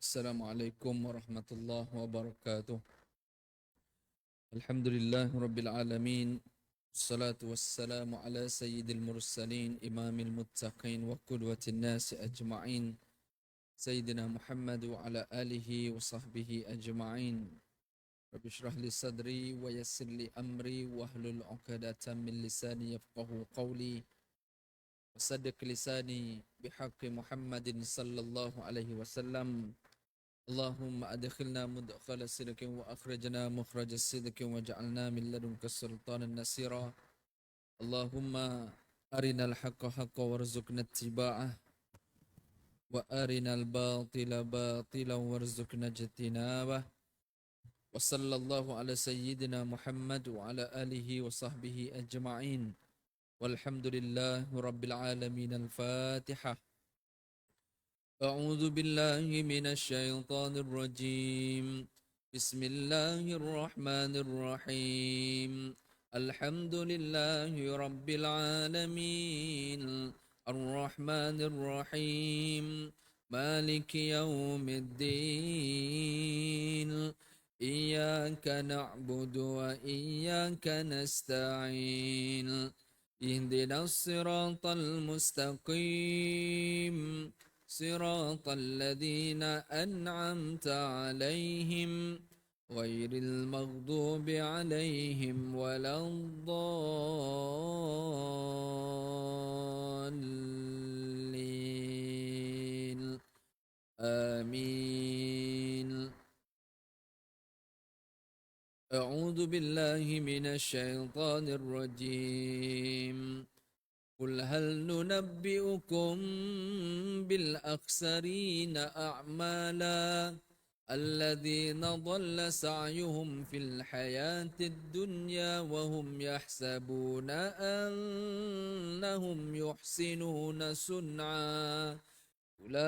Assalamualaikum warahmatullahi wabarakatuh. Alhamdulillah rabbil alamin. Salatu wassalamu ala sayyidil mursalin imamil muttaqin wa qudwatin nasi ajma'in. Sayyidina Muhammad wa ala alihi wa sahbihi ajma'in. Rabbi shrah li sadri wa yassir li amri wa hlul 'uqdatam min lisani yafqahu qawli. Wasaddiq lisani bihaqqi Muhammadin sallallahu alaihi wasallam. Allahumma adkhilna mudkhala sidqin wa akhrijna mukhraja sidqin waj'alna min ladunka sultanan nasira. Allahumma arinal haqqa haqqan warzuqna ittiba'ah wa arinal batila batilan warzuqna ijtinabah. Wa sallallahu ala sayyidina Muhammad wa ala alihi wa sahbihi ajma'in. Walhamdulillahi rabbil alamin. Al-Fatihah. أعوذ بالله من الشيطان الرجيم. بسم الله الرحمن الرحيم. الحمد لله رب العالمين. الرحمن الرحيم. مالك يوم الدين. إياك نعبد وإياك نستعين. اهدنا الصراط المستقيم. صراط الذين أنعمت عليهم غير المغضوب عليهم ولا الضالين. آمين. أعوذ بالله من الشيطان الرجيم. قل هل ننبئكم بالأخسرين أعمالا الذين ضل سعيهم في الحياة الدنيا وهم يحسبون أنهم يحسنون صنعا أولئك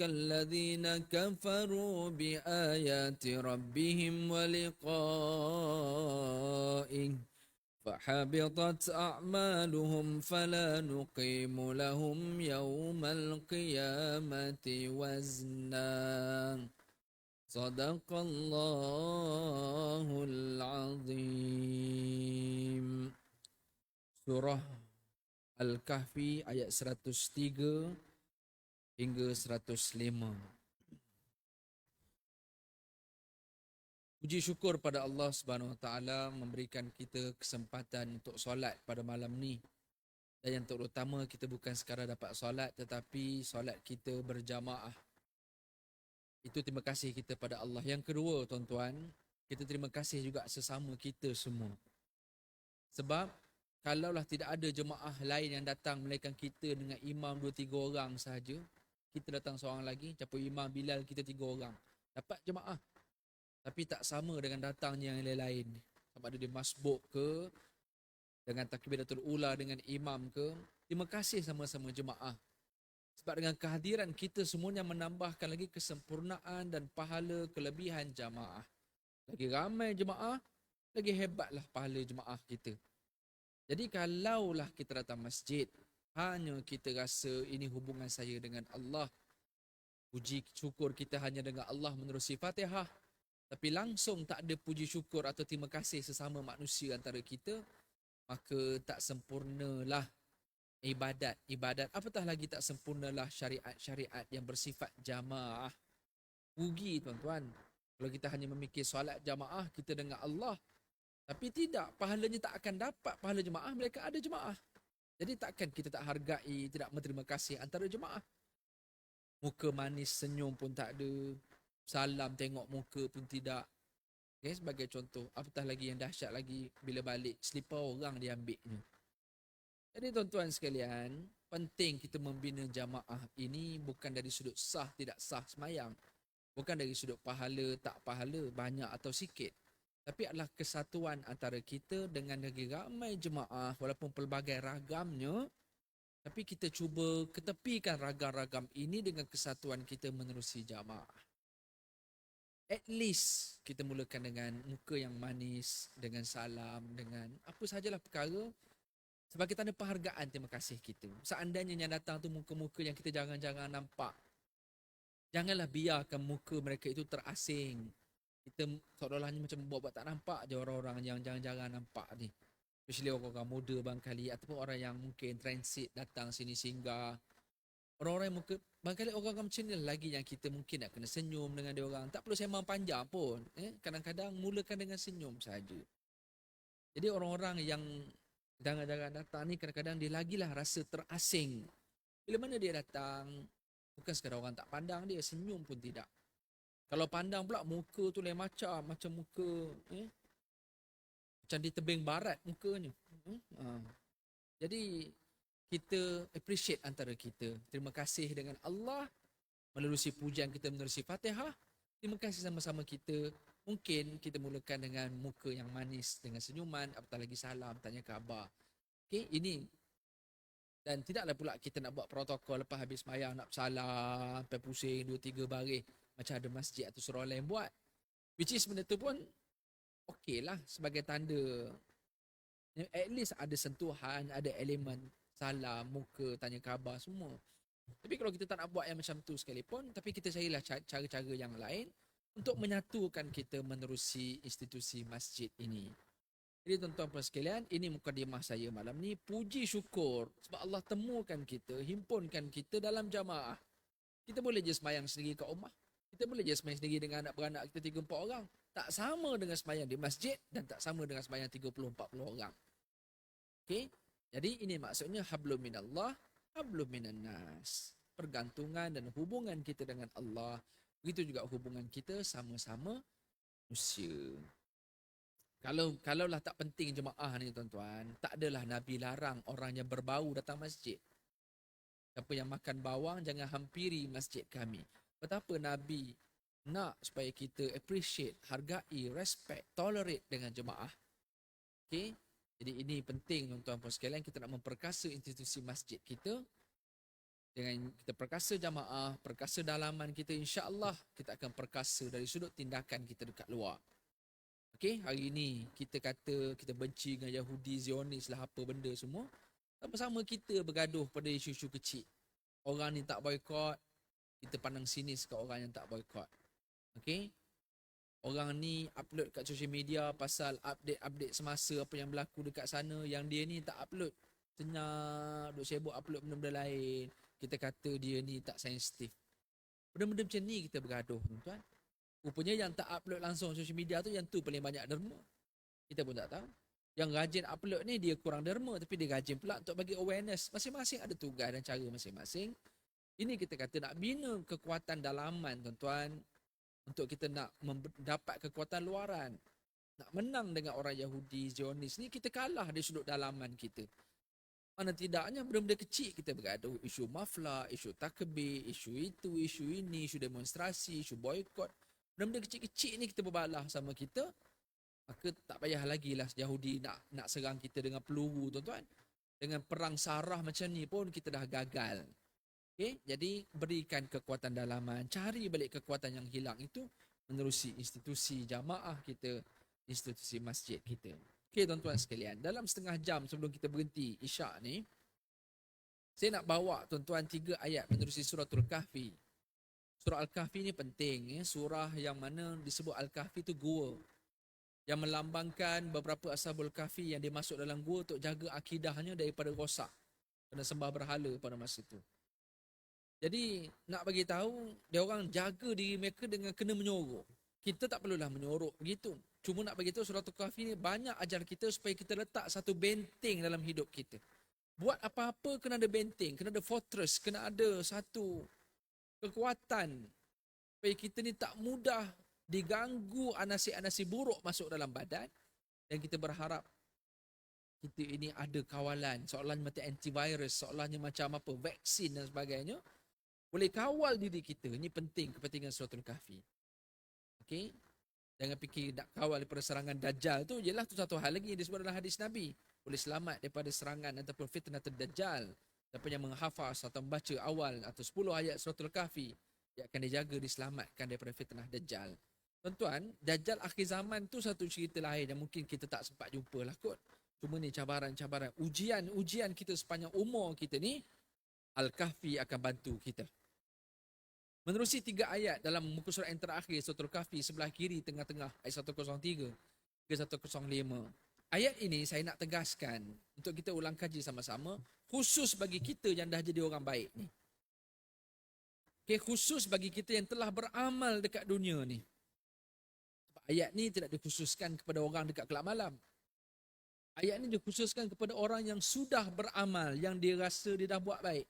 الذين كفروا بآيات ربهم ولقائه فحبطت أعمالهم فلا نقيم لهم يوم القيامة وزنا. صدق الله العظيم. Surah Al-Kahfi ayat 103 hingga 105. Puji syukur pada Allah Subhanahu Wa Taala memberikan kita kesempatan untuk solat pada malam ni. Dan yang terutama kita bukan sekadar dapat solat tetapi solat kita berjamaah. Itu terima kasih kita pada Allah. Yang kedua tuan-tuan, kita terima kasih juga sesama kita semua. Sebab kalaulah tidak ada jemaah lain yang datang melainkan kita dengan imam 2-3 orang sahaja, kita datang seorang lagi, campur imam Bilal kita 3 orang, dapat jemaah. Tapi tak sama dengan datangnya yang lain-lain. Sama ada dia masbuk ke, dengan takbiratul ula dengan imam ke. Terima kasih sama-sama jemaah. Sebab dengan kehadiran kita semuanya menambahkan lagi kesempurnaan dan pahala kelebihan jemaah. Lagi ramai jemaah, lagi hebatlah pahala jemaah kita. Jadi kalaulah kita datang masjid, hanya kita rasa ini hubungan saya dengan Allah, puji syukur kita hanya dengan Allah menerusi Fatihah, tapi langsung tak ada puji syukur atau terima kasih sesama manusia antara kita, maka tak sempurnalah ibadat. Apatah lagi tak sempurnalah syariat-syariat yang bersifat jamaah. Rugi tuan-tuan kalau kita hanya memikir solat jamaah kita dengan Allah, tapi tidak, pahalanya tak akan dapat pahala jemaah mereka ada jemaah. Jadi takkan kita tak hargai, tidak berterima kasih antara jemaah. Muka manis senyum pun tak ada, salam tengok muka pun tidak. Okay, sebagai contoh, apatah lagi yang dahsyat lagi bila balik selipar orang dia ambilnya. Jadi tuan-tuan sekalian, penting kita membina jamaah ini bukan dari sudut sah tidak sah semayang, bukan dari sudut pahala tak pahala, banyak atau sikit, tapi adalah kesatuan antara kita dengan lagi ramai jemaah walaupun pelbagai ragamnya, tapi kita cuba ketepikan ragam-ragam ini dengan kesatuan kita menerusi jamaah. At least kita mulakan dengan muka yang manis, dengan salam, dengan apa sajalah perkara sebagai tanda penghargaan terima kasih kita. Seandainya yang datang tu muka-muka yang kita jarang-jarang nampak, Janganlah biarkan muka mereka itu terasing. Kita seolah-olahnya macam buat-buat tak nampak je orang-orang yang jarang-jarang nampak ni. Especially orang-orang muda barangkali ataupun orang yang mungkin transit datang sini singgah. Orang-orang yang muka barangkali orang-orang macam ni lagi yang kita mungkin nak kena senyum dengan dia orang. Tak perlu sembang panjang pun. Kadang-kadang mulakan dengan senyum saja. Jadi orang-orang yang jarang-jarang datang ni kadang-kadang dia lagilah rasa terasing. Bila mana dia datang, bukan sekadar orang tak pandang dia, senyum pun tidak. Kalau pandang pula muka tu lain macam muka macam di tebing barat mukanya. Jadi kita appreciate antara kita. Terima kasih dengan Allah menerusi pujian kita menerusi Fatihah. Terima kasih sama-sama kita. Mungkin kita mulakan dengan muka yang manis dengan senyuman, apatah lagi salam, tanya khabar. Okey, ini dan tidaklah pula kita nak buat protokol lepas habis sembahyang nak bersalam, sampai pusing 2-3 baris macam ada masjid atau surau lain buat. Which is benda tu pun okey lah sebagai tanda at least ada sentuhan, ada elemen salam, muka, tanya khabar semua. Tapi kalau kita tak nak buat yang macam tu sekalipun, tapi kita carilah cara-cara yang lain untuk menyatukan kita menerusi institusi masjid ini. Jadi tuan-tuan sekalian, ini mukadimah saya malam ni. Puji syukur sebab Allah temukan kita, himpunkan kita dalam jamaah. Kita boleh je sembahyang sendiri kat rumah. Kita boleh je sembahyang sendiri dengan anak beranak kita 3-4 orang. Tak sama dengan sembahyang di masjid dan tak sama dengan sembahyang 30-40 orang. Okey? Jadi ini maksudnya hablum minallah, hablum minan nas. Pergantungan dan hubungan kita dengan Allah. Begitu juga hubungan kita sama-sama manusia. Kalaulah tak penting jemaah ni tuan-tuan, tak adalah Nabi larang orang yang berbau datang masjid. Siapa yang makan bawang jangan hampiri masjid kami. Betapa Nabi nak supaya kita appreciate, hargai, respect, tolerate dengan jemaah. Okey? Jadi ini penting tuan-tuan puan sekalian, kita nak memperkasa institusi masjid kita. Dengan kita perkasa jamaah, perkasa dalaman kita, insya-Allah kita akan perkasa dari sudut tindakan kita dekat luar. Okey, hari ini kita kata kita benci dengan Yahudi, Zionis lah apa benda semua. Sama-sama kita bergaduh pada isu-isu kecil. Orang ni tak boykot, kita pandang sinis kat orang yang tak boykot. Okey? Orang ni upload kat social media pasal update-update semasa apa yang berlaku dekat sana, yang dia ni tak upload. Senyap, duk sibuk upload benda-benda lain. Kita kata dia ni tak sensitif. Benda-benda macam ni kita bergaduh, tuan-tuan. Rupanya yang tak upload langsung social media tu, yang tu paling banyak derma. Kita pun tak tahu. Yang rajin upload ni dia kurang derma, tapi dia rajin pula untuk bagi awareness. Masing-masing ada tugas dan cara masing-masing. Ini kita kata nak bina kekuatan dalaman, tuan-tuan. Untuk kita nak mendapat kekuatan luaran. Nak menang dengan orang Yahudi, Zionis ni, kita kalah di sudut dalaman kita. Mana tidaknya benda-benda kecil kita bergaduh. Isu mafla, isu takbir, isu itu, isu ini, isu demonstrasi, isu boykot. Benda-benda kecil-kecil ni kita berbalah sama kita, maka tak payah lagi lah Yahudi nak serang kita dengan peluru, tuan-tuan. Dengan perang sarah macam ni pun kita dah gagal. Okay? Jadi berikan kekuatan dalaman, cari balik kekuatan yang hilang itu menerusi institusi jamaah kita, institusi masjid kita. Okay, tuan-tuan sekalian, dalam setengah jam sebelum kita berhenti Isyak ni, saya nak bawa tuan-tuan 3 ayat menerusi suratul Kahfi. Surah Al-Kahfi ni penting. Surah yang mana disebut Al-Kahfi tu gua. Yang melambangkan beberapa ashabul kahfi yang dia masuk dalam gua untuk jaga akidahnya daripada rosak. Kena sembah berhala pada masa itu. Jadi nak bagi tahu dia orang jaga diri mereka dengan kena menyorok. Kita tak perlulah menyorok begitu. Cuma nak bagi tahu surah Al-Kahfi ni banyak ajar kita supaya kita letak satu benteng dalam hidup kita. Buat apa-apa kena ada benteng, kena ada fortress, kena ada satu kekuatan supaya kita ni tak mudah diganggu anasi-anasi buruk masuk dalam badan, dan kita berharap kita ini ada kawalan seolahnya macam antivirus, seolahnya macam apa vaksin dan sebagainya, boleh kawal diri kita. Ini penting, kepentingan suratul Kahfi. Okey, jangan fikir nak kawal daripada serangan Dajjal tu jelah tu satu hal lagi yang disebut dalam hadis Nabi, boleh selamat daripada serangan ataupun fitnah Dajjal. Siapa yang menghafaz atau membaca awal atau 10 ayat suratul Kahfi, dia akan dijaga, diselamatkan daripada fitnah Dajjal. Tuan-tuan, Dajjal akhir zaman tu satu cerita lain yang mungkin kita tak sempat jumpa lah kot. Cuma ni cabaran-cabaran, ujian kita sepanjang umur kita ni, Al-Kahfi akan bantu kita. Menerusi 3 ayat dalam muka surat yang terakhir, Suratul Kahfi sebelah kiri tengah-tengah, ayat 103 ke 105. Ayat ini saya nak tegaskan untuk kita ulang kaji sama-sama, khusus bagi kita yang dah jadi orang baik ni. Okay, khusus bagi kita yang telah beramal dekat dunia ni. Ayat ni tidak dikhususkan kepada orang dekat kelab malam. Ayat ni dikhususkan kepada orang yang sudah beramal, yang dia rasa dia dah buat baik.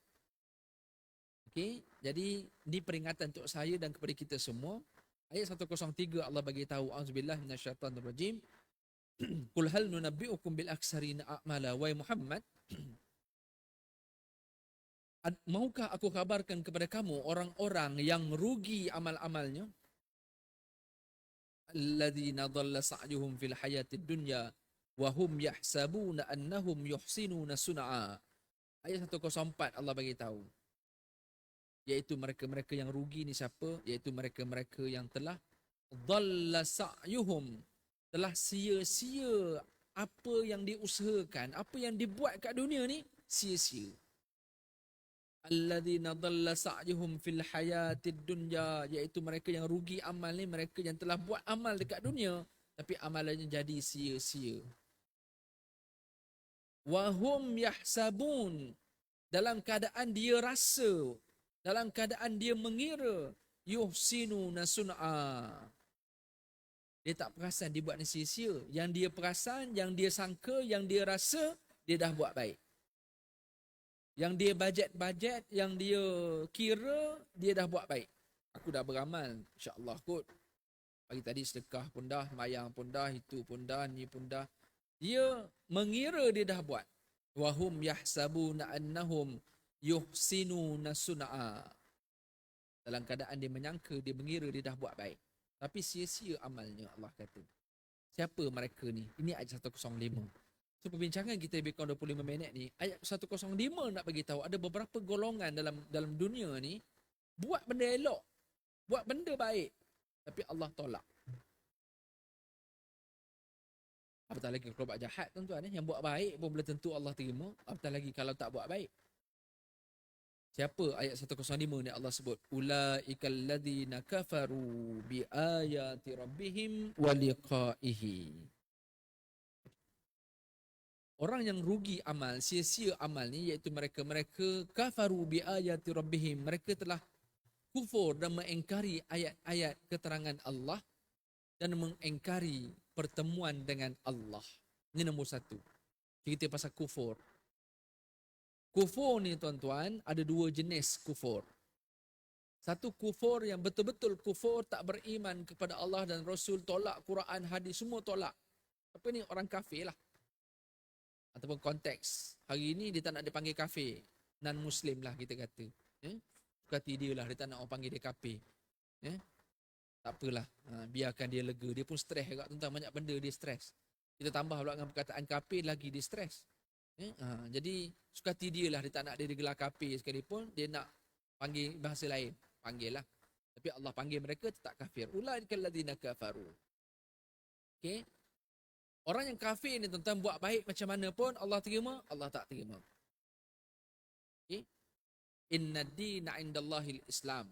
Okey, jadi ni peringatan untuk saya dan kepada kita semua. Ayat 103 Allah bagi tahu, auzubillahi minasyaitanir rajim. Qul hal nunabbiukum bil aksarina a'mala wa Muhammad. Maukah aku kabarkan kepada kamu orang-orang yang rugi amal-amalnya? Alladzina dhalla sa'yuhum fil hayatid dunya wa hum yahsabuna annahum yuhsinuna sun'a. Ayat 104 Allah bagi tahu. Iaitu mereka-mereka yang rugi ni siapa? Iaitu mereka-mereka yang telah dhalla sa'yuhum, telah sia-sia apa yang diusahakan, apa yang dibuat kat dunia ni, sia-sia. Alladzina dhalla sa'yuhum fil hayatid dunya, iaitu mereka yang rugi amal ni, mereka yang telah buat amal dekat dunia tapi amalannya jadi sia-sia. Wa hum yahsabun, dalam keadaan dia rasa, dalam keadaan dia mengira, yuhsinuna sun'a, dia tak perasan dia buat ni sia-sia. Yang dia perasan, yang dia sangka, yang dia rasa, dia dah buat baik. Yang dia bajet-bajet, yang dia kira, dia dah buat baik. Aku dah beramal, insya-Allah kot. Pagi tadi sedekah pun dah, mayang pun dah, itu pun dah, ni pun dah. Dia mengira dia dah buat. Wahum yahsabuna annahum yuhsinuna sun'a. Dalam keadaan dia menyangka, dia mengira dia dah buat baik. Tapi sia-sia amalnya, Allah kata. Siapa mereka ni? Ini ayat 105. So, perbincangan kita lebih kurang 25 minit ni, ayat 105 nak bagi tahu ada beberapa golongan dalam dunia ni buat benda elok, buat benda baik, tapi Allah tolak. Apatah lagi kalau buat jahat, tuan-tuan, yang buat baik pun belum tentu Allah terima, apatah lagi kalau tak buat baik. Siapa ayat 105 ni Allah sebut? Ulaikal ladzina kafaru bi ayati rabbihim wa liqa'ihi. Orang yang rugi amal, sia-sia amal ni, iaitu mereka-mereka kafaru bi ayati rabbihim, mereka telah kufur dan mengingkari ayat-ayat keterangan Allah dan mengingkari pertemuan dengan Allah. Ini nombor 1. Cerita pasal kufur. Kufur ni, tuan-tuan, ada 2 jenis kufur. Satu kufur yang betul-betul kufur, tak beriman kepada Allah dan Rasul, tolak Quran, hadis, semua tolak. Apa ni? Orang kafir lah. Ataupun konteks hari ni dia tak nak dipanggil kafir, non-Muslim lah kita kata. Suka hati dia lah, dia tak nak orang panggil dia kafir. Tak apalah, biarkan dia lega. Dia pun stres juga, tentang banyak benda dia stres. Kita tambah pula dengan perkataan kafir, lagi dia stres. Jadi suka hati dia lah, dia tak nak dia digelar kafir sekalipun, dia nak panggil bahasa lain, panggil lah. Tapi Allah panggil mereka tetap kafir. Ulaikal ladzina kafaru. Okay. Orang yang kafir ni, tuan-tuan, buat baik macam mana pun Allah terima, Allah tak terima. Okay. Inna dina indallahil Islam.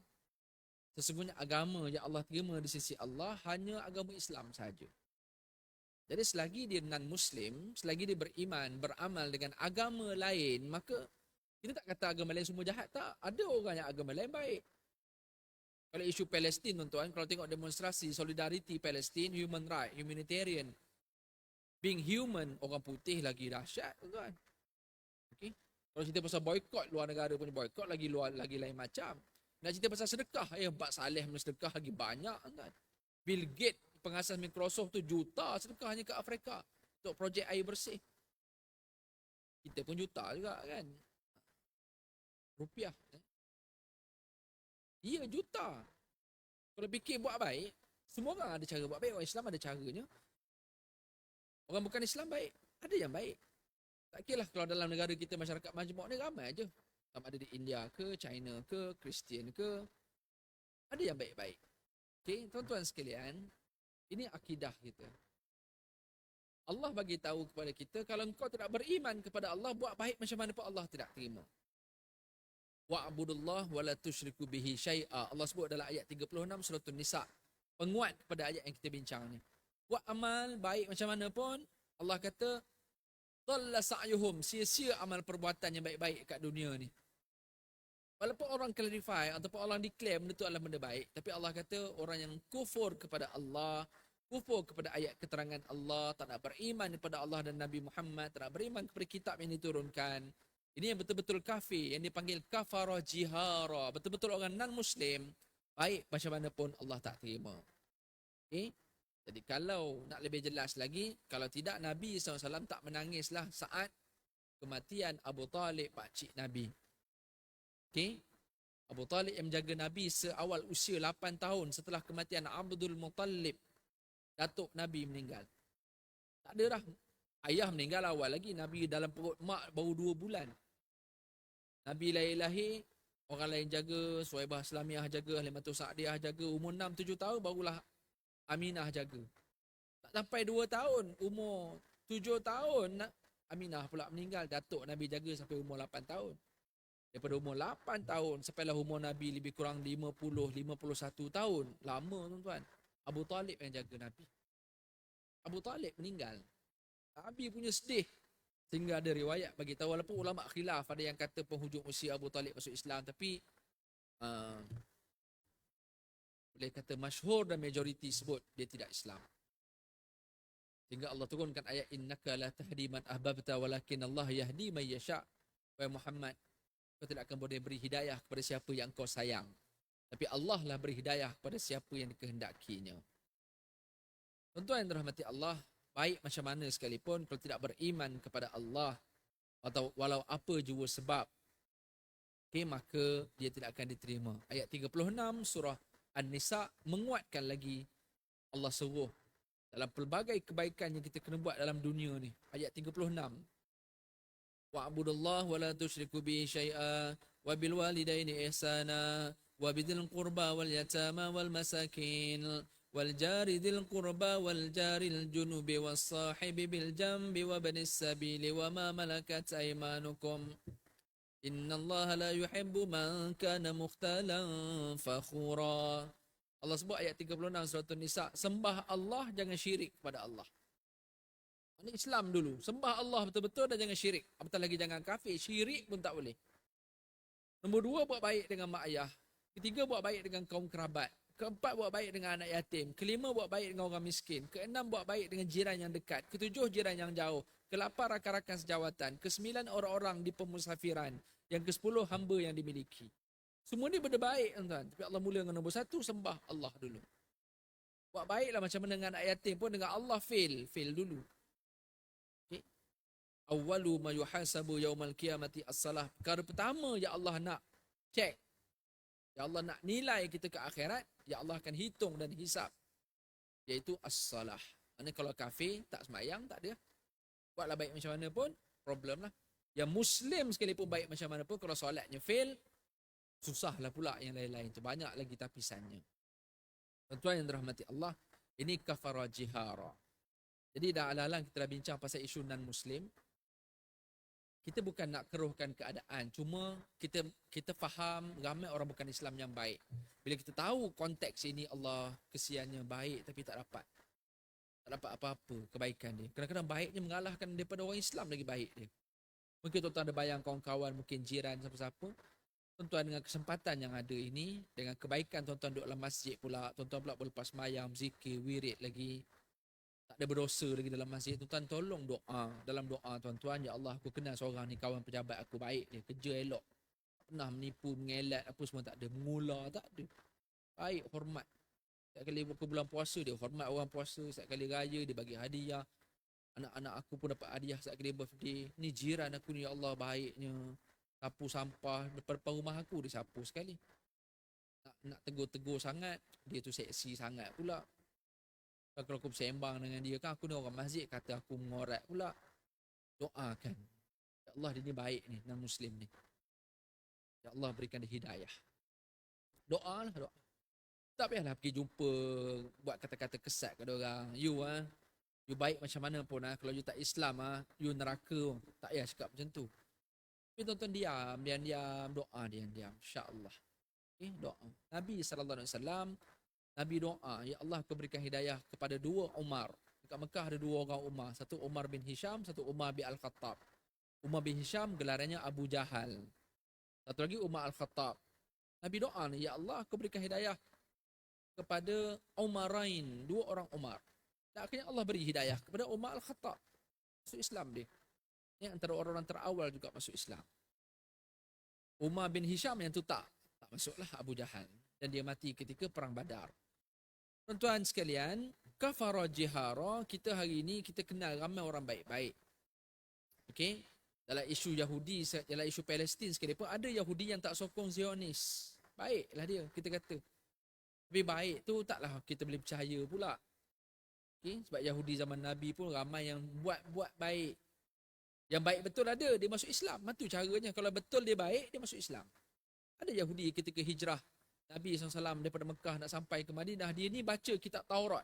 Sesungguhnya agama yang Allah terima di sisi Allah hanya agama Islam sahaja. Jadi selagi dia non-Muslim, selagi dia beriman, beramal dengan agama lain, maka kita tak kata agama lain semua jahat, tak. Ada orang yang agama lain baik. Kalau isu Palestin, tuan-tuan, kalau tengok demonstrasi solidariti Palestin, human right, humanitarian, being human, orang putih lagi dahsyat, tuan. Okay. Kalau cerita pasal boykot, luar negara punya boykot lagi lain macam. Nak cerita pasal sedekah, Bak Saleh punya sedekah lagi banyak, tuan. Bill Gates, pengasas Microsoft tu, juta sedekah hanya ke Afrika untuk projek air bersih. Kita pun juta juga kan. Rupiah. Ya, juta. Kalau fikir buat baik, semua orang ada cara buat baik. Orang Islam ada caranya. Orang bukan Islam baik, ada yang baik. Tak kira lah kalau dalam negara kita masyarakat majmuk ni ramai aja. Sama ada di India ke, China ke, Kristian ke. Ada yang baik-baik. Okay, tuan-tuan sekalian, ini akidah kita. Allah bagi tahu kepada kita, kalau engkau tidak beriman kepada Allah, buat baik macam mana pun Allah tidak terima. Wa'budullah wa la tusyriku bihi syai'a. Allah sebut dalam ayat 36 surah An-Nisa. Penguat kepada ayat yang kita bincang ni. Buat amal baik macam mana pun, Allah kata dhalla sa'yuhum, sia-sia amal perbuatan yang baik-baik kat dunia ni. Walaupun orang clarify ataupun orang declare benda tu adalah benda baik, tapi Allah kata orang yang kufur kepada Allah, kufur kepada ayat keterangan Allah, tak nak beriman kepada Allah dan Nabi Muhammad, tak nak beriman kepada kitab yang diturunkan, ini yang betul-betul kafir, yang dipanggil kafara jihara, betul-betul orang non-Muslim, baik macam mana pun Allah tak terima. Okay? Jadi kalau nak lebih jelas lagi, kalau tidak Nabi SAW tak menangislah saat kematian Abu Talib, pakcik Nabi. Okay? Abu Talib yang menjaga Nabi seawal usia 8 tahun setelah kematian Abdul Muttalib, datuk Nabi meninggal. Tak ada dah. Ayah meninggal awal lagi. Nabi dalam perut mak baru 2 bulan. Nabi lahir-lahir, orang lain jaga, Suhaibah Salamiah jaga, Halimatul Sa'diyah jaga. Umur 6-7 tahun barulah Aminah jaga. Tak sampai 2 tahun, umur 7 tahun, Aminah pula meninggal. Datuk Nabi jaga sampai umur 8 tahun. Daripada umur 8 tahun sampailah umur Nabi lebih kurang 50-51 tahun. Lama tuan-tuan. Abu Talib yang jaga Nabi. Abu Talib meninggal. Nabi punya sedih. Sehingga ada riwayat bagi tahu, walaupun ulama khilaf, ada yang kata penghujung usia Abu Talib masuk Islam, tapi boleh kata masyhur dan majoriti sebut dia tidak Islam. Sehingga Allah turunkan ayat innaka la tahdi man ahbabta walakin Allah yahdi man yasha. Wahai Muhammad, kau tidak akan boleh beri hidayah kepada siapa yang kau sayang, tapi Allah lah beri hidayah kepada siapa yang dikehendakinya. Tuan-tuan yang dirahmati Allah, baik macam mana sekalipun, kalau tidak beriman kepada Allah atau walau apa jua sebab, okay, maka dia tidak akan diterima. Ayat 36 surah An-Nisa menguatkan lagi Allah suruh dalam pelbagai kebaikan yang kita kena buat dalam dunia ni. Ayat 36. Wa'budullah wa la tusyriku bihi syai'a wa bil walidaini ihsana wa bidil qurba wal yatama wal masakin wal jari dil qurba wal jaril junubi was sahibi bil jambi wa banis sabili wa ma malakat aymanukum innallaha la yuhibbu man kana mukhtalan fakhura. Allah sebut ayat 36 surah An-Nisa, sembah Allah, jangan syirik kepada Allah. Ini Islam dulu, sembah Allah betul-betul dan jangan syirik. Apatah lagi jangan kafir, syirik pun tak boleh. Nombor 2, buat baik dengan mak ayah. Ketiga, buat baik dengan kaum kerabat. Keempat, buat baik dengan anak yatim. Kelima, buat baik dengan orang miskin. Keenam, buat baik dengan jiran yang dekat. Ketujuh, jiran yang jauh. Kelapan, rakan-rakan sejawatan. Kesembilan, orang-orang di pemusafiran. Yang ke-10, hamba yang dimiliki. Semua ni benda baik, tuan-tuan. Tapi Allah mula dengan nombor 1, sembah Allah dulu. Buat baiklah macam mana dengan anak yatim pun, dengan Allah fail dulu. Okay. Awwalu ma yuhasabu yaumal qiyamati as-salah. Perkara pertama yang Allah nak check, yang Allah nak nilai kita ke akhirat, yang Allah akan hitung dan hisap, iaitu as-salah. Maksudnya kalau kafir, tak sembahyang, tak ada. Buatlah baik macam mana pun, problem lah. Yang Muslim sekalipun baik macam mana pun, kalau solatnya fail, susahlah pula yang lain-lain. Banyak lagi tapisannya. Tuan-tuan yang dirahmati Allah, ini kafara jihara. Jadi dah alang-alang kita dah bincang pasal isu non-Muslim. Kita bukan nak keruhkan keadaan, cuma kita faham ramai orang bukan Islam yang baik. Bila kita tahu konteks ini, Allah kesiannya baik tapi tak dapat apa-apa kebaikan dia. Kadang-kadang baiknya mengalahkan daripada orang Islam lagi baik dia. Mungkin tuan-tuan ada bayang kawan-kawan, mungkin jiran, siapa-siapa. Tuan-tuan dengan kesempatan yang ada ini, dengan kebaikan tuan-tuan duduk dalam masjid pula, tuan-tuan pula berlepas mayam, zikir, wirid lagi, tak ada berdosa lagi dalam masjid, tuan-tuan tolong doa. Dalam doa tuan-tuan, ya Allah, aku kenal seorang ni kawan pejabat aku baik dia, kerja elok, tak pernah menipu, mengelat, apa semua tak ada, mengular tak ada, baik, hormat. Setiap kali buka bulan puasa dia hormat orang puasa, setiap kali raya dia bagi hadiah, anak-anak aku pun dapat hadiah setiap kali birthday. Ni jiran aku ni, ya Allah, baiknya, sapu sampah depan rumah aku dia sapu sekali. Nak tegur-tegur sangat, dia tu seksi sangat pula. Kalau aku bersembang dengan dia, kan aku ni orang masjid, kata aku mengorat pula. Doakan, ya Allah, dia ni baik ni, non-Muslim ni, ya Allah berikan dia hidayah. Doa lah, doa. Tak payahlah pergi jumpa, buat kata-kata kesat kat orang. You baik macam mana pun, kalau you tak Islam, you neraka. Tak payah cakap macam tu. Tapi tuan-tuan diam, doa diam. InsyaAllah. Okay, doa. Nabi SAW, Nabi doa, ya Allah kau berikan hidayah kepada dua Umar. Dekat Mekah ada dua orang Umar. Satu Umar bin Hisham, satu Umar bin Al-Khattab. Umar bin Hisham gelarannya Abu Jahal. Satu lagi Umar Al-Khattab. Nabi doa ni, ya Allah kau berikan hidayah kepada Umarain, dua orang Umar. Dan akhirnya Allah beri hidayah kepada Umar Al-Khattab. Masuk Islam dia. Yang antara orang-orang terawal juga masuk Islam. Umar bin Hisham yang tu tak masuklah, Abu Jahal. Dan dia mati ketika perang Badar. Tuan-tuan sekalian, kafara jihara, kita hari ini kita kenal ramai orang baik-baik. Okey? Dalam isu Yahudi, dalam isu Palestin sekali pun ada Yahudi yang tak sokong Zionis. Baiklah dia, kita kata. Tapi baik tu taklah kita boleh percaya pula. Okay? Sebab Yahudi zaman Nabi pun ramai yang buat baik. Yang baik betul ada, dia masuk Islam. Itu caranya. Kalau betul dia baik, dia masuk Islam. Ada Yahudi ketika hijrah Nabi SAW daripada Mekah nak sampai ke Madinah, dia ni baca kitab Taurat.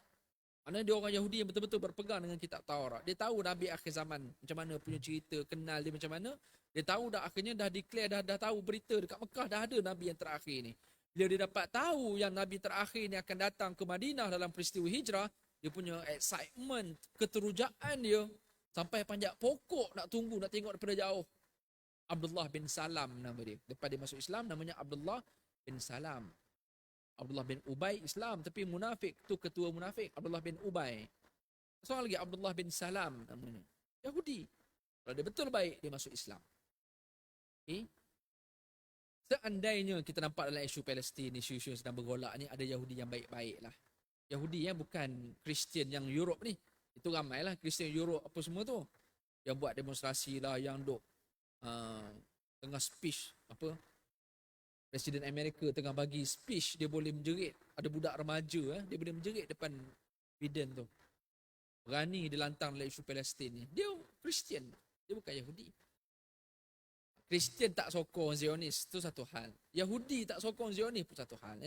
Maknanya dia orang Yahudi yang betul-betul berpegang dengan kitab Taurat. Dia tahu Nabi akhir zaman macam mana punya cerita, kenal dia macam mana. Dia tahu dah akhirnya dah declare, dah tahu berita dekat Mekah dah ada Nabi yang terakhir ni. Bila dia dapat tahu yang Nabi terakhir ni akan datang ke Madinah dalam peristiwa hijrah, dia punya excitement, keterujaan dia sampai panjat pokok nak tunggu, nak tengok daripada jauh. Abdullah bin Salam nama dia. Lepas dia masuk Islam namanya Abdullah bin Salam. Abdullah bin Ubay Islam tapi munafik, tu ketua munafik Abdullah bin Ubay. Seorang lagi Abdullah bin Salam namanya. Yahudi. Kalau dia betul baik dia masuk Islam. Okay? Seandainya kita nampak dalam isu Palestin, isu-isu yang sedang bergolak ni ada Yahudi yang baik-baik lah. Yahudi yang bukan Kristian yang Europe ni. Itu ramai lah Kristian Europe apa semua tu. Yang buat demonstrasi lah, yang duk tengah speech apa, Presiden Amerika tengah bagi speech, dia boleh menjerit. Ada budak remaja, dia boleh menjerit depan Biden tu. Berani dia lantang dalam isu Palestin ni. Dia Kristian, dia bukan Yahudi. Kristian tak sokong Zionis, tu satu hal. Yahudi tak sokong Zionis pun satu hal.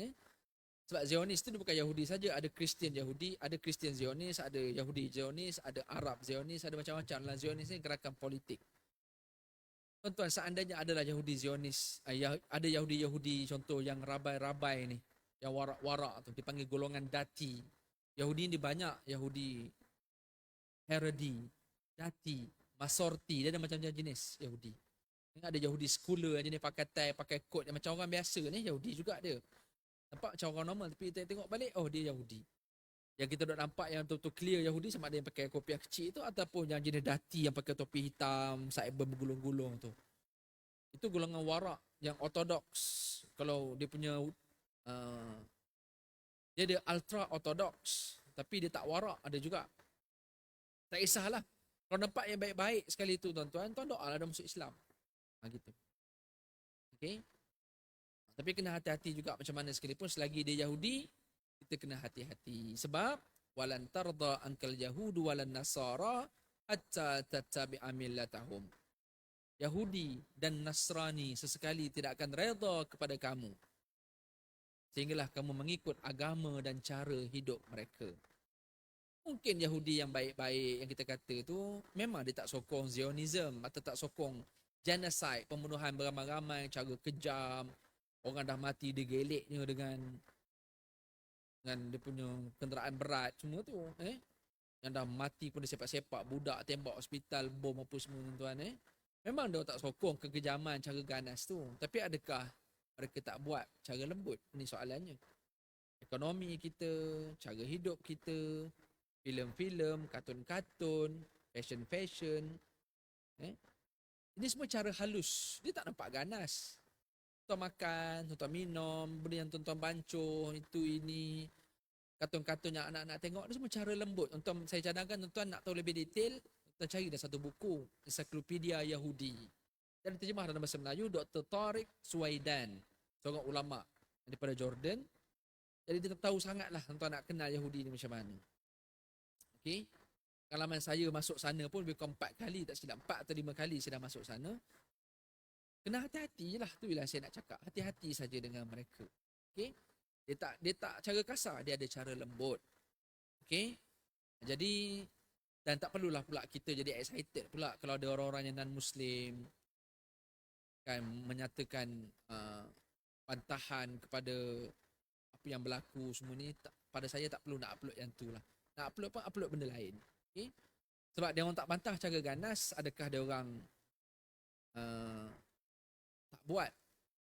Sebab Zionis tu bukan Yahudi saja, ada Kristian Yahudi, ada Kristian Zionis, ada Yahudi Zionis, ada Arab Zionis, ada macam-macam. Dalam Zionis ni gerakan politik. Tuan-tuan, seandainya adalah Yahudi Zionis, ada Yahudi-Yahudi contoh yang rabai-rabai ni, yang warak-warak tu, dipanggil golongan dati. Yahudi ni banyak, Yahudi Haredi, dati, Masorti, dia ada macam-macam jenis Yahudi. Ada Yahudi scholar jenis pakai tie, pakai coat yang macam orang biasa ni, Yahudi juga ada. Nampak macam orang normal, tapi kita tengok balik, oh dia Yahudi. Yang kita dah nampak yang betul-betul clear Yahudi sama ada yang pakai kopiah kecil tu ataupun yang jenis dati yang pakai topi hitam, saibah bergulung-gulung tu. Itu golongan warak yang ortodoks. Kalau dia punya dia ada ultra ortodoks tapi dia tak warak, ada juga. Tak kisahlah. Kalau nampak yang baik-baik sekali tu tuan-tuan, tuan doalah dah masuk Islam. Gitu. Okey. Tapi kena hati-hati juga macam mana sekalipun selagi dia Yahudi, kita kena hati-hati. Sebab walan tarda ankal yahudu walan nasara hatta tattabi'a millatahum. Yahudi dan Nasrani sesekali tidak akan reda kepada kamu sehinggalah kamu mengikut agama dan cara hidup mereka. Mungkin Yahudi yang baik-baik yang kita kata tu memang dia tak sokong Zionism atau tak sokong genocide, pembunuhan beramai-ramai, cara kejam, orang dah mati digeleknya dengan dia punya kenderaan berat semua tu, yang dah mati pun dia sepak-sepak, budak tembak hospital, bom apa semua tuan-tuan. Memang dia tak sokong kekejaman cara ganas tu, tapi adakah mereka tak buat cara lembut? Ini soalannya. Ekonomi kita, cara hidup kita, filem-filem, kartun-kartun, fashion-fashion, ini semua cara halus. Dia tak nampak ganas. Tuan makan, tuan minum, benda yang tuan bancuh, itu ini, kartun-kartun yang anak-anak tengok, itu semua cara lembut. Tuan, saya cadangkan tuan nak tahu lebih detail, tuan cari dah satu buku, Encyclopedia Yahudi. Dan diterjemah dalam bahasa Melayu, Dr. Tariq Suwaidan, seorang ulama daripada Jordan. Jadi dia tahu sangatlah tuan nak kenal Yahudi ni macam mana. Okey. Pengalaman saya masuk sana pun lebih kurang 4 kali, tak silap 4 atau 5 kali saya dah masuk sana. Kena hati-hati lah, tu lah saya nak cakap. Hati-hati saja dengan mereka. Okay? Dia tak cara kasar, dia ada cara lembut. Okay? Jadi, dan tak perlulah pula kita jadi excited pula kalau ada orang-orang yang non-Muslim kan menyatakan bantahan kepada apa yang berlaku semua ni, pada saya tak perlu nak upload yang tu lah. Nak upload apa, upload benda lain. Okay? Sebab dia orang tak bantah cara ganas, adakah dia orang tak buat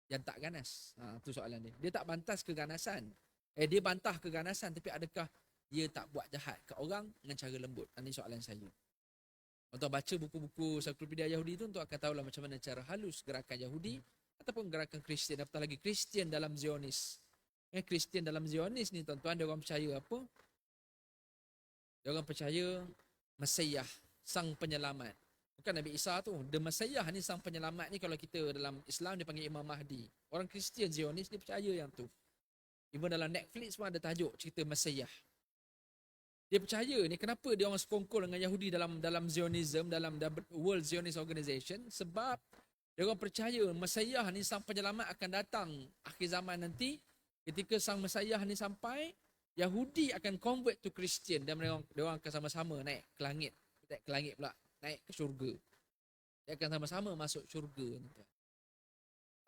yang tak ganas? Tu soalan dia. Dia tak bantah keganasan. Dia bantah keganasan, tapi adakah dia tak buat jahat ke orang dengan cara lembut? Ini soalan saya. Untuk baca buku-buku Ensiklopedia Yahudi tu, untuk akan tahulah macam mana cara halus gerakan Yahudi ataupun gerakan Kristian, apatah lagi Kristian dalam Zionis. Kristian dalam Zionis ni tuan-tuan, dia orang percaya apa? Dia orang percaya Mesiah, sang penyelamat. Bukan Nabi Isa tu, The Mesiah ni, sang penyelamat ni, kalau kita dalam Islam dia panggil Imam Mahdi. Orang Kristian Zionis dia percaya yang tu. Even dalam Netflix pun ada tajuk cerita Mesiah. Dia percaya ni, kenapa dia orang sekongkol dengan Yahudi dalam Zionism, dalam World Zionist Organization? Sebab dia orang percaya Mesiah ni, sang penyelamat, akan datang akhir zaman nanti. Ketika sang Mesiah ni sampai, Yahudi akan convert to Christian dan dia orang akan sama-sama naik ke langit. Naik ke langit pula, naik ke syurga. Dia akan sama-sama masuk syurga.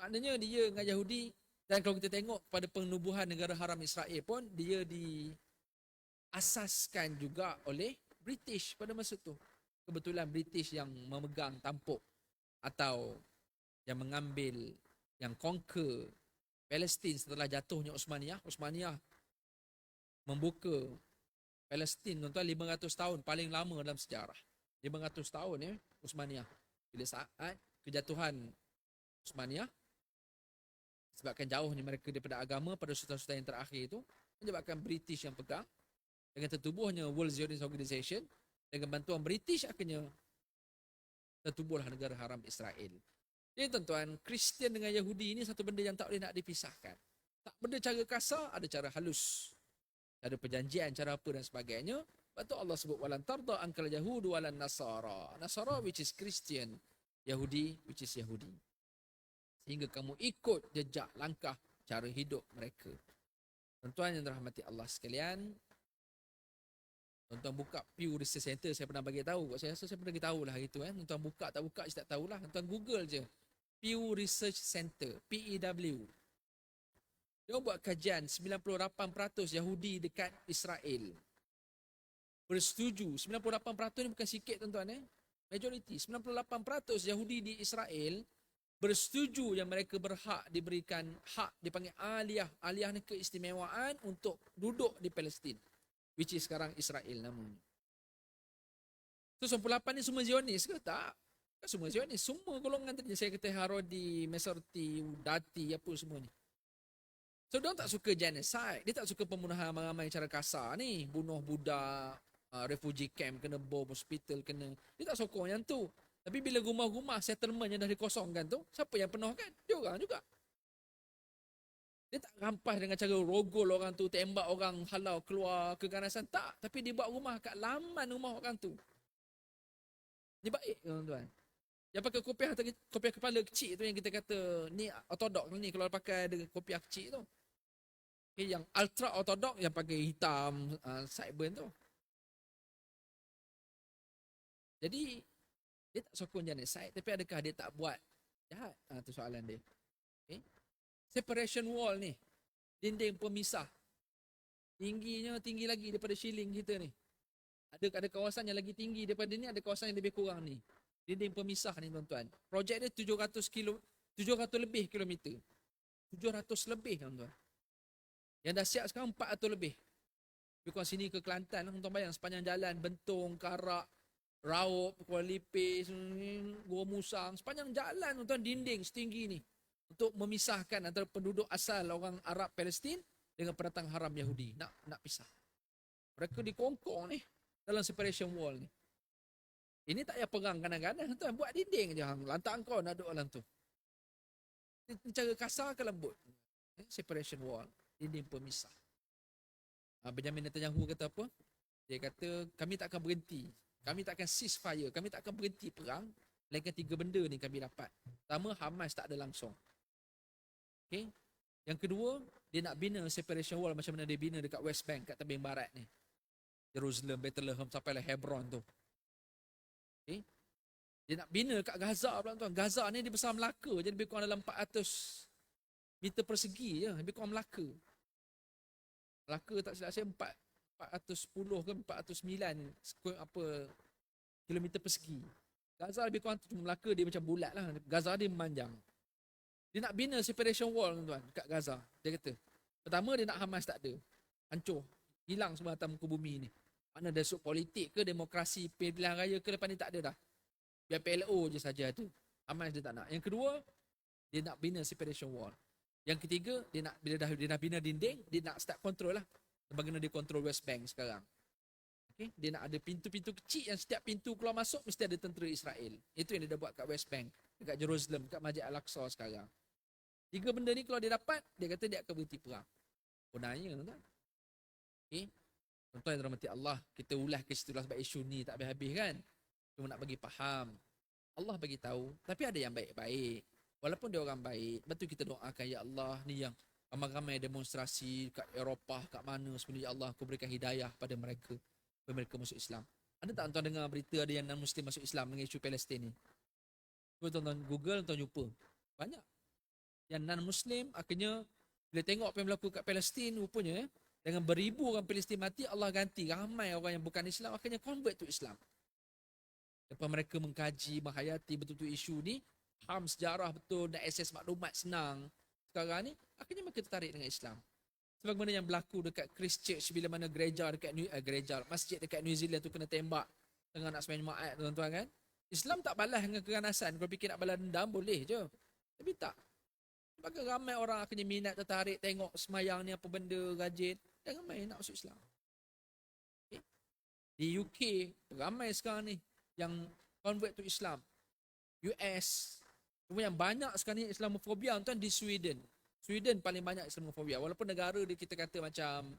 Maknanya dia dengan Yahudi, dan kalau kita tengok pada penubuhan negara haram Israel pun, dia diasaskan juga oleh British pada masa tu. Kebetulan British yang memegang tampuk atau yang mengambil, yang conquer Palestin setelah jatuhnya Osmaniyah. Osmaniyah membuka Palestin, tuan-tuan, 500 tahun paling lama dalam sejarah. 500 tahun ya, Osmaniyah. Bila saat kejatuhan Osmaniyah, sebabkan jauhnya mereka daripada agama pada sultan-sultan yang terakhir itu, menyebabkan British yang pegang. Dengan tertubuhnya World Zionist Organization, dengan bantuan British, akhirnya tertubuhlah negara haram Israel. Jadi tuan-tuan, Kristian dengan Yahudi ini satu benda yang tak boleh nak dipisahkan. Tak benda cara kasar, ada cara halus. Ada perjanjian, cara apa dan sebagainya. Lepas tu Allah sebut, walan tarda ankal yahudu walan nasara. Nasara which is Christian, Yahudi which is Yahudi. Sehingga kamu ikut jejak langkah cara hidup mereka. Tuan-tuan yang dirahmati Allah sekalian, tuan-tuan buka Pew Research Center, saya pernah bagi tahu. Saya rasa saya pernah bagi tahu lah itu. Tuan-tuan buka tak buka, saya tak tahulah. Tuan-tuan Google je. Pew Research Center, PEW. Dia buat kajian, 98% Yahudi dekat Israel bersetuju. 98% ni bukan sikit tuan-tuan. Majority, 98% Yahudi di Israel bersetuju yang mereka berhak diberikan hak, dipanggil aliyah. Aliyah ni keistimewaan untuk duduk di Palestin, which is sekarang Israel namanya. So 98 ni semua Zionis ke? Tak. Bukan semua Zionis. Semua golongan tadi. Saya kata Harodi, Mesorti, Dati, apa semua ni. So, dia tak suka genocide. Dia tak suka pembunuhan ramai-ramai cara kasar ni. Bunuh budak, refugee camp, kena bom, hospital, kena. Dia tak sokong yang tu. Tapi bila rumah-rumah settlement yang dah dikosongkan tu, siapa yang penuhkan? Dia orang juga. Dia tak rampas dengan cara rogol orang tu, tembak orang, halau keluar keganasan. Tak. Tapi dia buat rumah kat laman rumah orang tu. Dia baik, tuan-tuan. Yang pakai kopiah kepala kecil tu, yang kita kata ni ortodok ni, kalau pakai ada kopiah kecil tu. Okay, yang ultra ortodok yang pakai hitam sideburn tu. Jadi dia tak sokong genocide, tapi adakah dia tak buat jahat? Tu soalan dia. Okay. Separation wall ni, dinding pemisah, tingginya tinggi lagi daripada shilling kita ni. Ada kawasan yang lagi tinggi daripada ni, ada kawasan yang lebih kurang ni. Dinding pemisah ni tuan-tuan. Projek dia 700 lebih kilometer. 700 lebih tuan-tuan. Yang dah siap sekarang 400 lebih. Bukan sini ke Kelantan, tuan-tuan bayang sepanjang jalan Bentong, Karak, Raup, Kuala Lipis, Gua Musang, sepanjang jalan tuan-tuan dinding setinggi ni untuk memisahkan antara penduduk asal orang Arab Palestin dengan pendatang haram Yahudi. Nak pisah. Mereka dikongkong ni dalam separation wall ni. Ini tak payah perang kadang-kadang tuan, buat dinding je hang, lantak kau nak duduk dalam tu. Ini cara kasar ke lembut? Separation wall, dinding pemisah. Benjamin Netanyahu kata apa? Dia kata kami tak akan berhenti. Kami tak akan ceasefire, kami tak akan berhenti perang melainkan 3 benda ni kami dapat. Pertama, Hamas tak ada langsung. Okay? Yang kedua, dia nak bina separation wall macam mana dia bina dekat West Bank, kat tebing barat ni. Jerusalem, Bethlehem sampailah Hebron tu. Okay? Dia nak bina kat Gaza pula tuan. Gaza ni dia besar Melaka je, lebih kurang dalam 400 meter persegi je, lebih kurang Melaka. Melaka tak silap saya 410 ke 409 kilometer persegi. Gaza lebih kurang tu, Melaka dia macam bulat lah. Gaza dia memanjang. Dia nak bina separation wall tuan kat Gaza. Dia kata, pertama dia nak Hamas tak ada. Hancur. Hilang semua atas muka bumi ni. Mana ada sub politik ke, demokrasi, pilihan raya ke, lepas ni tak ada dah. Biar PLO je saja ada. Hamas dia tak nak. Yang kedua, dia nak bina separation wall. Yang ketiga, bila dia dah bina dinding, dia nak start control lah. Bagaimana dia control West Bank sekarang. Okay? Dia nak ada pintu-pintu kecil yang setiap pintu keluar masuk mesti ada tentera Israel. Itu yang dia dah buat kat West Bank, dekat Jerusalem, dekat Masjid Al-Aqsa sekarang. Tiga benda ni kalau dia dapat, dia kata dia akan berhenti perang. Konanya tuan. Okay? Tuan-tuan yang dirahmati Allah, kita ulas ke situ lah sebab isu ni tak habis-habis kan. Cuma nak bagi faham. Allah bagi tahu, tapi ada yang baik-baik. Walaupun dia orang baik, betul kita doakan, ya Allah, ni yang ramai-ramai demonstrasi kat Eropah, kat mana sebenarnya, ya Allah, aku berikan hidayah pada mereka, supaya mereka masuk Islam. Ada tak tuan dengar berita ada yang non-Muslim masuk Islam dengan isu Palestin ni? Cuba tuan-tuan Google, tuan jumpa. Banyak. Yang non-Muslim akhirnya bila tengok apa yang berlaku kat Palestin, rupanya dengan beribu orang Palestin mati, Allah ganti ramai orang yang bukan Islam akhirnya convert to Islam. Lepas mereka mengkaji, menghayati betul-betul isu ni, faham sejarah betul, nak akses maklumat senang. Sekarang ni, akhirnya mereka tertarik dengan Islam. Sebagaimana yang berlaku dekat Christchurch bila mana gereja masjid dekat New Zealand tu kena tembak tengah nak sembahyang Jumaat, tuan-tuan kan. Islam tak balas dengan keganasan. Kalau fikir nak balas dendam, boleh je. Tapi tak. Sebab ramai orang akhirnya minat, tertarik, tengok semayang ni apa benda, rajin. Dan ramai nak masuk Islam. Okay. Di UK, ramai sekarang ni yang convert to Islam. US. Cuma yang banyak sekarang ni Islamofobia tuan di Sweden. Sweden paling banyak Islamofobia. Walaupun negara dia kita kata macam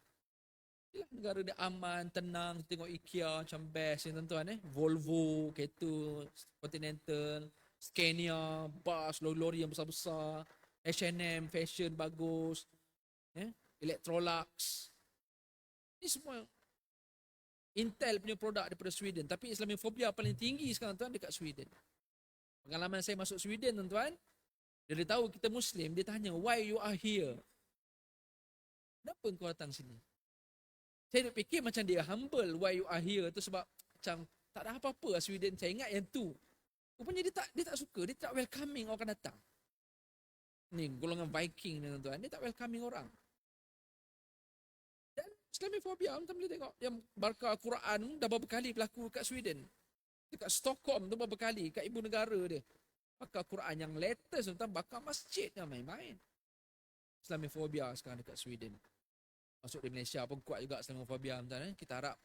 negara dia aman, tenang, tengok IKEA macam best ni tuan-tuan Volvo, kereta, Continental, Scania, bus, lori yang besar-besar, H&M, fashion bagus, Electrolux. Ni semua Intel punya produk daripada Sweden. Tapi Islamofobia paling tinggi sekarang tuan dekat Sweden. Pengalaman saya masuk Sweden tuan-tuan, dia tahu kita Muslim, dia tanya, why you are here? Kenapa kau datang sini? Saya nak fikir macam dia humble, why you are here tu sebab macam tak ada apa-apa Sweden. Saya ingat yang tu. Rupanya dia tak suka, dia tak welcoming orang datang. Ni golongan Viking ni tuan-tuan, dia tak welcoming orang. Dan Islamofobia, tuan boleh tengok yang Barca Quran dah beberapa kali berlaku kat Sweden. Dekat Stockholm tu beberapa kali, kat ibu negara dia. Bakar Quran yang latest tuan, bakar masjid yang main-main. Islamofobia sekarang dekat Sweden. Masuk di Malaysia pun kuat juga Islamofobia tuan. Kita harap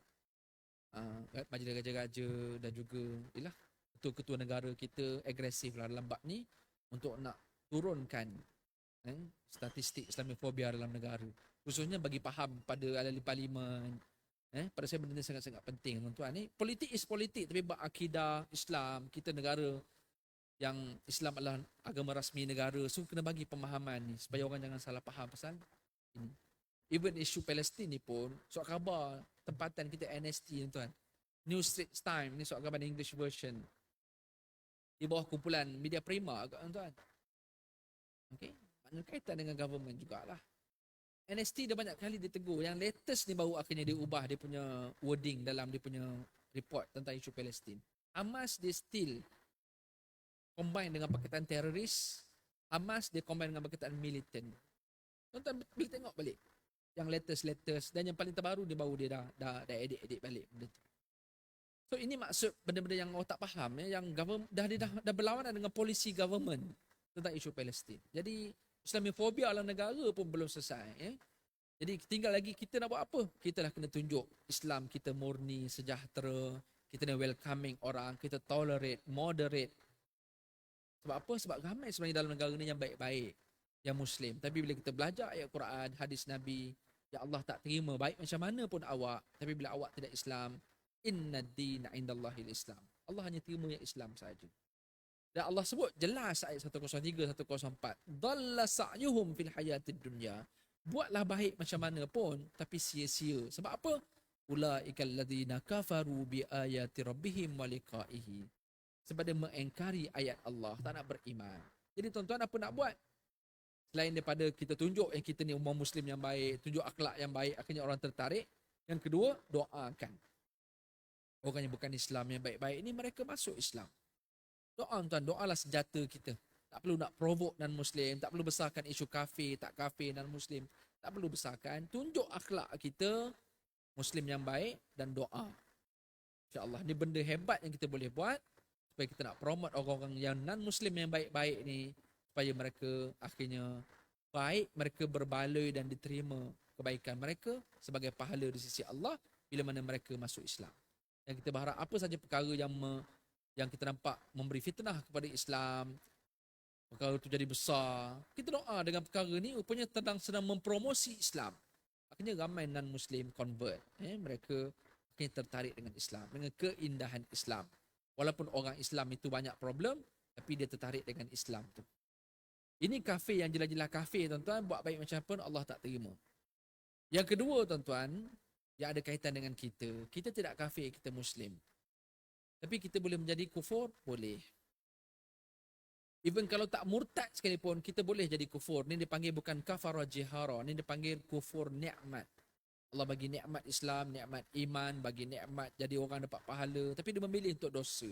majlis raja-raja dan juga ketua-ketua negara kita agresif lah dalam bab ni untuk nak turunkan statistik Islamofobia dalam negara. Khususnya bagi faham pada ahli parlimen. Pada saya benda ni sangat-sangat penting tuan-tuan ni. Politik is politik, tapi bab akidah Islam, kita negara yang Islam adalah agama rasmi negara, so kena bagi pemahaman ni supaya orang jangan salah faham pasal ini. Even isu Palestin ni pun, surat khabar tempatan kita NST tuan. New Straits Times ni surat khabar English version. Di bawah kumpulan media prima agak tuan. Okey, maknanya kaitan dengan government jugalah. NST dah banyak kali ditegur. Yang latest ni baru akhirnya dia ubah dia punya wording dalam dia punya report tentang isu Palestin. Hamas dia still combine dengan pakatan teroris. Hamas dia combine dengan pakatan militan. Tuan-tuan boleh tengok balik yang latest dan yang paling terbaru dia baru dia dah edit balik benda tu. So ini maksud benda-benda yang orang tak faham yang government dah berlawanan dengan polisi government tentang isu Palestin. Jadi Islamofobia dalam negara pun belum selesai. Jadi tinggal lagi kita nak buat apa? Kita dah kena tunjuk Islam kita murni, sejahtera, kita nak welcoming orang, kita tolerate, moderate. Sebab apa? Sebab ramai sebenarnya dalam negara ni yang baik-baik, yang Muslim. Tapi bila kita belajar ayat Quran, hadis Nabi, ya Allah tak terima baik macam mana pun awak, tapi bila awak tidak Islam, inna ad-dina indallahil Islam. Allah hanya terima yang Islam saja. Dan Allah sebut jelas ayat 103, 104. Dhalla sa'yuhum fil hayatid dunya. Buatlah baik macam mana pun, tapi sia-sia. Sebab apa? Ulaikal ladzina kafaru bi ayati rabbihim wa liqa'ihi. sebab dia mengingkari ayat Allah, tak nak beriman. Jadi tuan-tuan apa nak buat? Selain daripada kita tunjuk yang kita ni umat Muslim yang baik, tunjuk akhlak yang baik, akhirnya orang tertarik. Yang kedua, doakan. Orang yang bukan Islam yang baik-baik ni mereka masuk Islam. Doa tuan, doalah senjata kita. Tak perlu nak provoke non-Muslim, tak perlu besarkan isu kafir, tak kafir non-Muslim. Tak perlu besarkan, tunjuk akhlak kita, Muslim yang baik dan doa. InsyaAllah, ni benda hebat yang kita boleh buat supaya kita nak promote orang-orang yang non-Muslim yang baik-baik ni, supaya mereka akhirnya baik, mereka berbaloi dan diterima kebaikan mereka sebagai pahala di sisi Allah bila mana mereka masuk Islam. Dan kita berharap apa saja perkara yang kita nampak memberi fitnah kepada Islam, perkara itu jadi besar, kita doa dengan perkara ni rupanya sedang mempromosi Islam. Akhirnya ramai non-Muslim convert. Mereka akhirnya tertarik dengan Islam, dengan keindahan Islam. Walaupun orang Islam itu banyak problem, tapi dia tertarik dengan Islam tu. Ini kafir yang jelas-jelas kafir, tuan-tuan, buat baik macam pun Allah tak terima. Yang kedua, tuan-tuan, yang ada kaitan dengan kita. Kita tidak kafir, kita Muslim. Tapi kita boleh menjadi kufur? Boleh. Even kalau tak murtad sekalipun, kita boleh jadi kufur. Ini dipanggil bukan kafara jihara. Ini dipanggil kufur ni'mat. Allah bagi ni'mat Islam, ni'mat iman, bagi ni'mat jadi orang dapat pahala. Tapi dia memilih untuk dosa.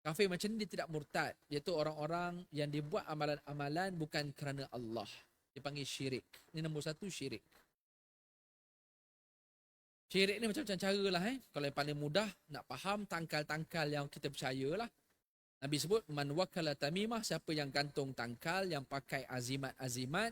Kafir macam ni dia tidak murtad. Iaitu orang-orang yang dibuat amalan-amalan bukan kerana Allah. Dia panggil syirik. Ini nombor satu, syirik. Syirik ni macam-macam cara lah. Kalau yang paling mudah nak faham, tangkal-tangkal yang kita percaya lah. Nabi sebut, man wakala tamimah, siapa yang gantung tangkal, yang pakai azimat-azimat,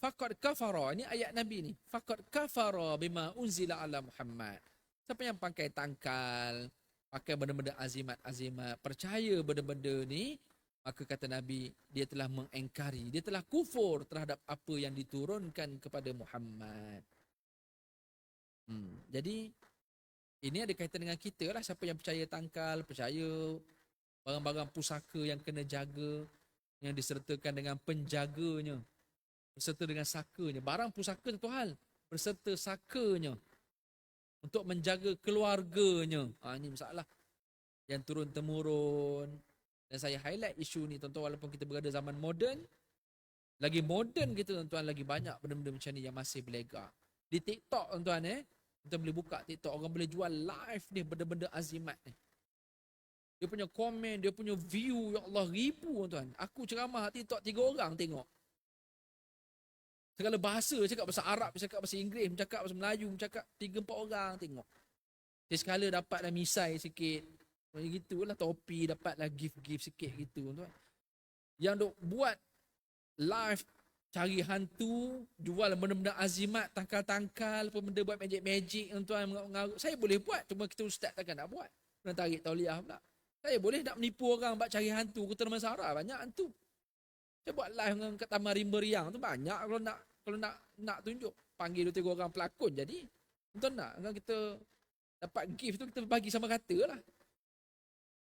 faqad kafara. Ini ayat Nabi ni. Faqad kafara bima unzila ala Muhammad. Siapa yang pakai tangkal, pakai benda-benda azimat-azimat, percaya benda-benda ni, maka kata Nabi, dia telah mengingkari, dia telah kufur terhadap apa yang diturunkan kepada Muhammad. Jadi, ini ada kaitan dengan kita lah. Siapa yang percaya tangkal, percaya barang-barang pusaka yang kena jaga, yang disertakan dengan penjaganya, berserta dengan sakanya. Barang pusaka satu hal, berserta sakanya untuk menjaga keluarganya. Ini masalah yang turun-temurun. Dan saya highlight isu ni, tuan-tuan, walaupun kita berada zaman moden, lagi moden kita, tuan-tuan, lagi banyak benda-benda macam ni yang masih berlegar. Di TikTok, tuan-tuan, kita boleh buka TikTok, orang boleh jual live ni benda-benda azimat ni. Dia punya komen, dia punya view, ya Allah, ribu, tuan. Aku ceramah TikTok 3 orang tengok. Segala bahasa, cakap bahasa Arab, cakap bahasa Inggeris, cakap bahasa Melayu, cakap 3-4 orang tengok. Dia sekala dapatlah misai sikit. Macam gitulah, topi, dapatlah gift-gift sikit gitu, tuan. Yang duk buat live, cari hantu, jual benda-benda azimat, tangkal-tangkal, apa benda buat magic-magic, tuan. Saya boleh buat, cuma kita ustaz takkan nak buat. Kena tarik tauliah pula. Saya boleh nak menipu orang buat cari hantu ke Termasara, banyak hantu. Saya buat live dengan kat Taman Rimba Riang tu banyak, kalau nak tunjuk, panggil 2-3 orang pelakon jadi. Tuan nak kalau kita dapat gift tu, kita bagi sama rata lah.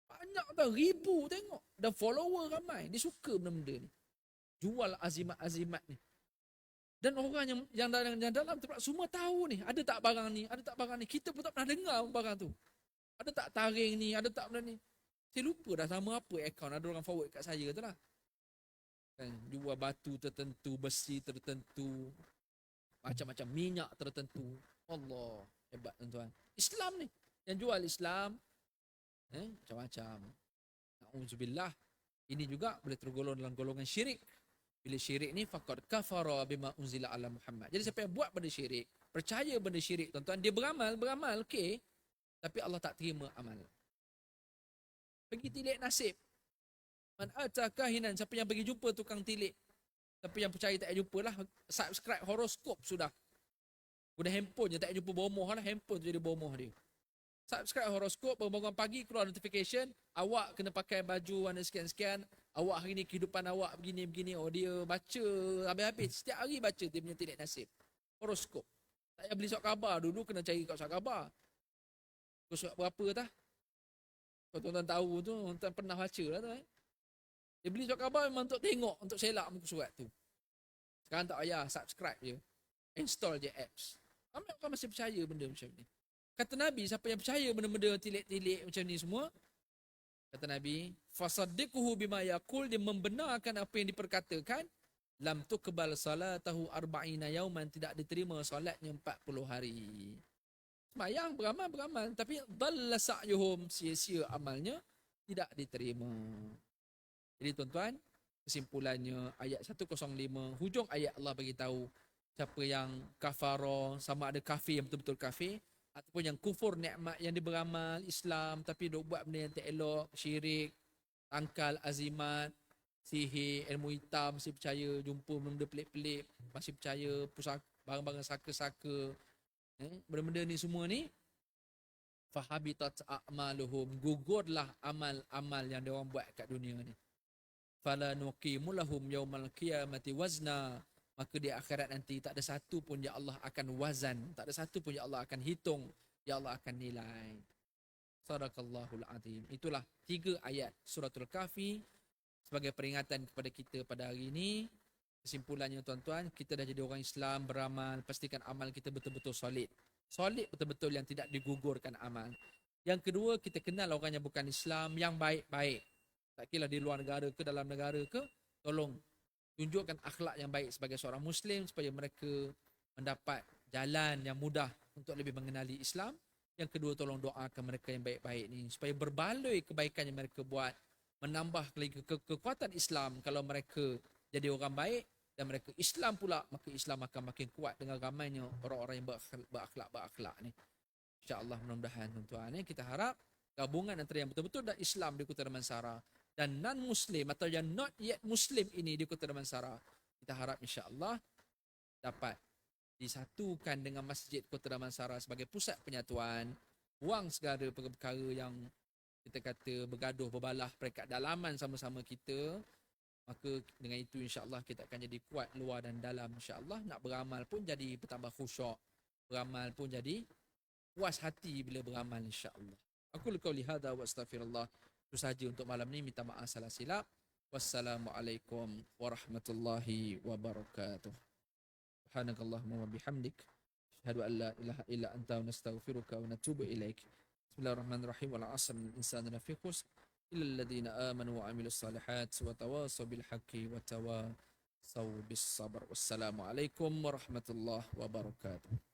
Banyak tau, ribu tengok. Dan follower ramai, dia suka benda-benda ni. Jual azimat-azimat ni. Dan orang yang dalam tempat semua tahu ni, ada tak barang ni, ada tak barang ni. Kita pun tak pernah dengar barang tu. Ada tak taring ni, ada tak benda ni. Saya lupa dah sama apa akaun. Ada orang forward kat saya tu lah. Kan, jual batu tertentu, besi tertentu, macam-macam minyak tertentu. Allah, hebat tuan-tuan. Islam ni. Yang jual Islam, macam-macam. Na'udzubillah. Ini juga boleh tergolong dalam golongan syirik. Bila syirik ni, faqad kafara bima unzila ala Muhammad. Jadi siapa yang buat benda syirik, percaya benda syirik, tuan-tuan, dia beramal, okey. Tapi Allah tak terima amal. Pergi tilik nasib. Man ata kahinan, siapa yang pergi jumpa tukang tilik. Siapa yang percaya tak jumpa lah, subscribe horoskop sudah. Guna handphone je, tak jumpa bomoh lah, handphone tu jadi bomoh dia. Subscribe horoskop, bangun pagi keluar notification, awak kena pakai baju warna sekian-sekian, awak hari ni kehidupan awak begini-begini. Oh, dia baca habis-habis, setiap hari baca dia punya tilik nasib. Horoskop. Tak payah beli surat khabar, dulu kena cari kat surat khabar. Surat berapa tah? Kalau tuan-tuan tahu tu, tuan pernah baca lah tu. Dia beli surat khabar memang untuk tengok, untuk selak muka surat tu. Sekarang tak payah, subscribe je. Install je apps. Ramai orang masih percaya benda macam ni. Kata Nabi, siapa yang percaya benda-benda tilik-tilik macam ni semua, Kata Nabi, fasaddiquhu bima yaqul, dia membenarkan apa yang diperkatakan, lam tuqbal salatahu arba'ina yauman, tidak diterima solatnya 40 hari. Semayang beramal, tapi dalla sa'yuhum, sia-sia amalnya, tidak diterima. Jadi tuan-tuan, kesimpulannya ayat 105, hujung ayat Allah bagi tahu siapa yang kafara, sama ada kafir yang betul-betul kafir, ataupun yang kufur nikmat yang diberamal Islam tapi dok buat benda yang tak elok, syirik, tangkal, azimat, sihir, ilmu hitam, masih percaya jumpa benda pelik-pelik, masih percaya pusaka, barang-barang saka-saka, benda-benda ni semua ni, fahabitat a'maluhum, gugurlah amal-amal yang dia orang buat kat dunia ni. Fala nuqimu lahum yaumal qiyamati wazna, maka di akhirat nanti tak ada satu pun yang Allah akan wazan, tak ada satu pun yang Allah akan hitung, yang Allah akan nilai. Sadaqallahul azim. Itulah 3 ayat suratul Kahfi sebagai peringatan kepada kita pada hari ini. Kesimpulannya tuan-tuan, kita dah jadi orang Islam, beramal, pastikan amal kita betul-betul solid. Solid betul-betul yang tidak digugurkan amal. Yang kedua, kita kenal orang yang bukan Islam, yang baik-baik. Tak kira di luar negara ke dalam negara ke, tolong tunjukkan akhlak yang baik sebagai seorang Muslim supaya mereka mendapat jalan yang mudah untuk lebih mengenali Islam. Yang kedua, tolong doakan mereka yang baik-baik ni supaya berbaloi kebaikan yang mereka buat, menambah lagi kekuatan Islam. Kalau mereka jadi orang baik dan mereka Islam pula, maka Islam akan makin kuat dengan ramainya orang-orang yang berakhlak ni. InsyaAllah, mudah-mudahan tuan-tuan, kita harap gabungan antara yang betul-betul dah Islam di Kota Damansara dan non-Muslim atau yang not yet Muslim ini di Kota Damansara, kita harap insya-Allah dapat disatukan dengan Masjid Kota Damansara sebagai pusat penyatuan, buang segala perkara yang kita kata bergaduh, berbalah peringkat dalaman sama-sama kita. Maka dengan itu insya-Allah kita akan jadi kuat luar dan dalam insya-Allah. Nak beramal pun jadi bertambah khusyuk, beramal pun jadi puas hati bila beramal insya-Allah. Aku qauli hadza wa astaghfirullah. Itu saja untuk malam ni, minta maaf salah silap. Wassalamualaikum warahmatullahi wabarakatuh. Subhanakallahumma wa bihamdik, asyhadu an la ilaha illa anta, nastaghfiruka wa natubu ilaik. Bismillahirrahmanirrahim. Wal 'asr, al-insanu lafi khusr illa alladhina amanu wa 'amilus salihat wa tawasaw bil haqqi wa tawasaw bis sabr. Wassalamualaikum warahmatullahi wabarakatuh.